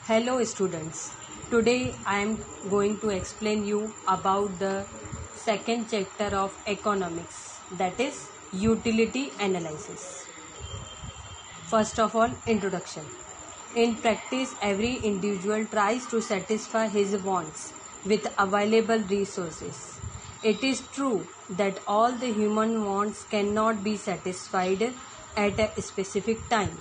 Hello students. Today I am going to explain you about the second chapter of economics, that is utility analysis. First of all, introduction. In practice, every individual tries to satisfy his wants with available resources. It is true that all the human wants cannot be satisfied at a specific time.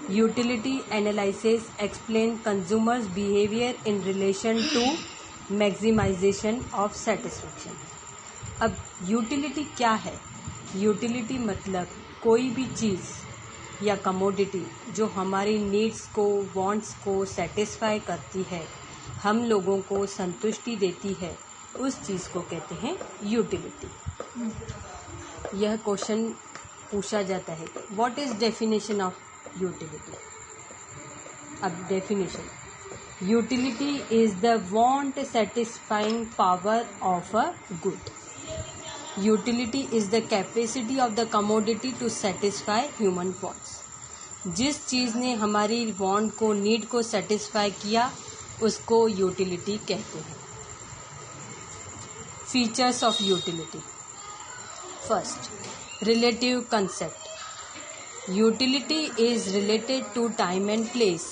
Utility analysis explains consumers' behavior in relation to maximization of satisfaction. अब utility क्या है? Utility मतलब कोई भी चीज़ या commodity जो हमारी needs को, वांट्स को सेटिस्फाई करती है, हम लोगों को संतुष्टि देती है, उस चीज़ को कहते हैं यूटिलिटी. यह क्वेश्चन पूछा जाता है, what is definition of utility? अब definition, utility is the want satisfying power of a good. Utility is the capacity of the commodity to satisfy human wants. जिस चीज़ ने हमारी वांट को, नीड को सेटिस्फाई किया, उसको यूटिलिटी कहते हैं. Features of utility. First, relative concept. Utility is related to time and place.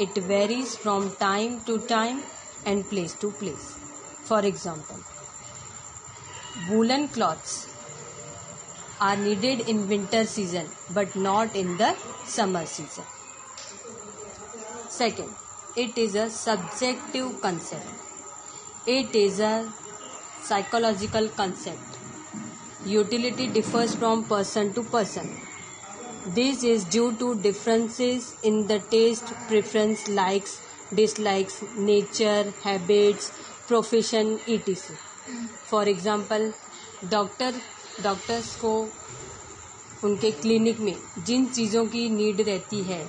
It varies from time to time and place to place. For example, woolen cloths are needed in winter season but not in the summer season. Second, it is a subjective concept. It is a psychological concept. Utility differs from person to person. This is due to differences in the taste, preference, likes, dislikes, nature, habits, profession, etc. For example, doctors को उनके clinic में जिन चीज़ों की need रहती है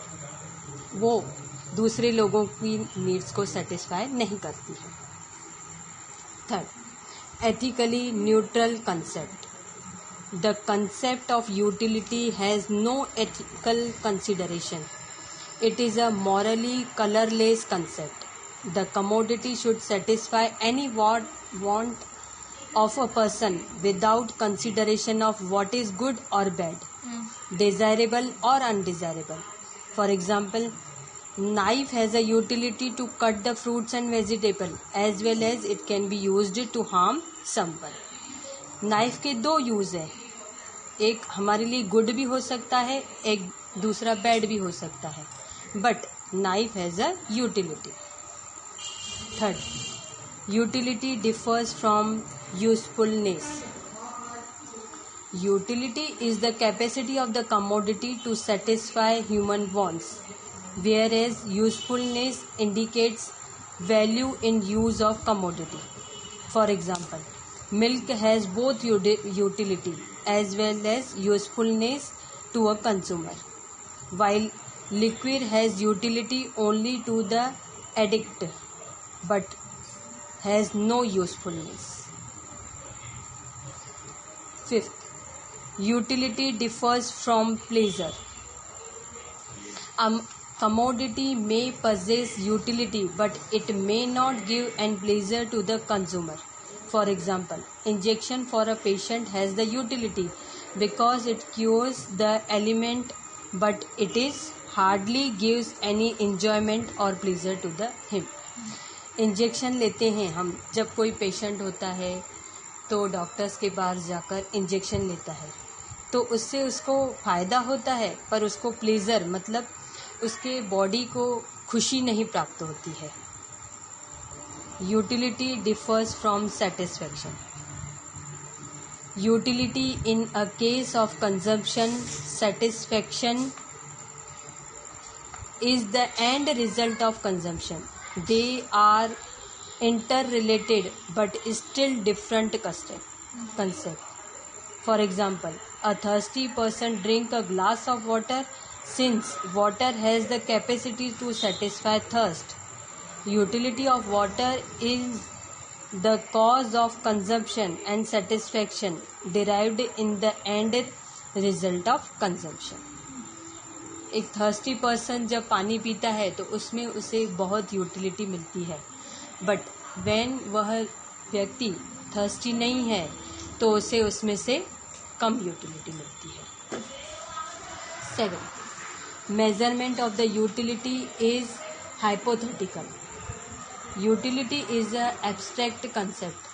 वो दूसरे लोगों की नीड्स को सेटिस्फाई नहीं करती है. Third, ethically neutral concept. The concept of utility has no ethical consideration. It is a morally colorless concept. The commodity should satisfy any want of a person without consideration of what is good or bad, desirable or undesirable. For example, knife has a utility to cut the fruits and vegetables as well as it can be used to harm someone. Knife के दो use है, एक हमारे लिए good भी हो सकता है, एक दूसरा बैड भी हो सकता है, but knife has a utility. Third, utility differs from usefulness. Utility is the capacity of the commodity to satisfy human wants, whereas usefulness indicates value in use of commodity. For example, milk has both utility as well as usefulness to a consumer, while liquid has utility only to the addict but has no usefulness. Fifth, utility differs from pleasure. A commodity may possess utility but it may not give any pleasure to the consumer. For example, injection for a patient has the utility because it cures the ailment, but it is hardly gives any enjoyment or pleasure to the him. Injection लेते हैं हम, जब कोई patient होता है तो doctors के पास जाकर इंजेक्शन लेता है, तो उससे उसको फ़ायदा होता है, पर उसको प्लेजर मतलब उसके बॉडी को खुशी नहीं प्राप्त होती है. Utility differs from satisfaction. Utility in a case of consumption, satisfaction is the end result of consumption. They are interrelated but still different concept. For example, a thirsty person drink a glass of water since water has the capacity to satisfy thirst. Utility of water is the cause of consumption and satisfaction derived in the end result of consumption. एक thirsty person जब पानी पीता है तो उसमें उसे बहुत utility मिलती है, बट व्हेन वह व्यक्ति थर्स्टी नहीं है तो उसे उसमें से कम यूटिलिटी मिलती है। 7. Measurement of the utility is hypothetical. Utility is an abstract concept.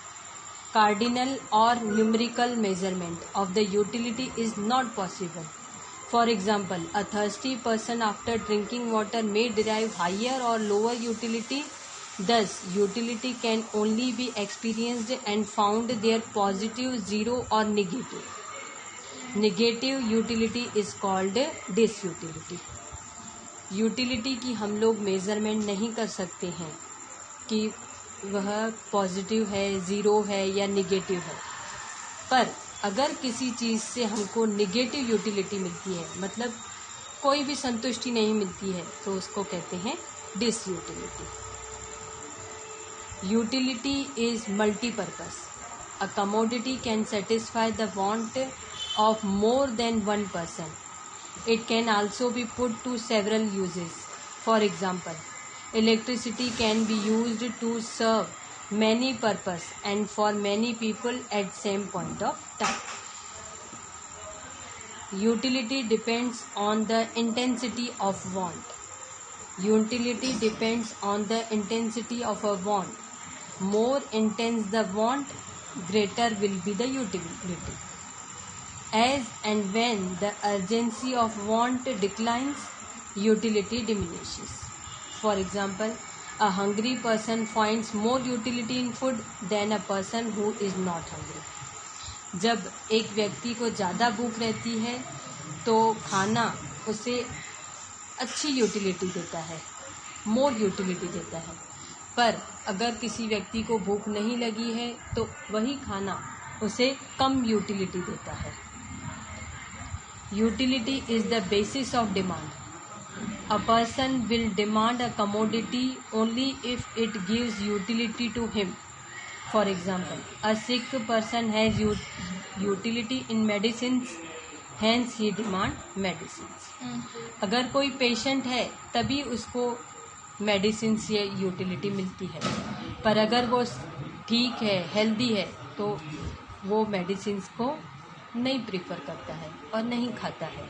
Cardinal or numerical measurement of the utility is not possible. For example, a thirsty person after drinking water may derive higher or lower utility. Thus, utility can only be experienced and found there positive, zero or negative. Negative utility is called disutility. Utility की हम लोग measurement नहीं कर सकते हैं कि वह positive है, ज़ीरो है या निगेटिव है, पर अगर किसी चीज़ से हमको निगेटिव यूटिलिटी मिलती है, मतलब कोई भी संतुष्टि नहीं मिलती है, तो उसको कहते हैं disutility. Utility is multipurpose. A commodity can satisfy the want of more than one person. It can also be put to several uses. For example, electricity can be used to serve many purposes and for many people at same point of time. Utility depends on the intensity of want. Utility depends on the intensity of a want. More intense the want, greater will be the utility. As and when the urgency of want declines, utility diminishes. For example, a hungry person finds more utility in food than a person who is not hungry. जब एक व्यक्ति को ज़्यादा भूख रहती है तो खाना उसे अच्छी यूटिलिटी देता है, मोर यूटिलिटी देता है, पर अगर किसी व्यक्ति को भूख नहीं लगी है तो वही खाना उसे कम यूटिलिटी देता है। Utility is the basis of demand. A person will demand a commodity only if it gives utility to him. For example, a sick person has utility in medicines, hence he demands medicines. अगर कोई patient है तभी उसको medicine से utility मिलती है, पर अगर वो ठीक है, हेल्दी है, तो वो मेडिसिन को नहीं प्रीफर करता है और नहीं खाता है।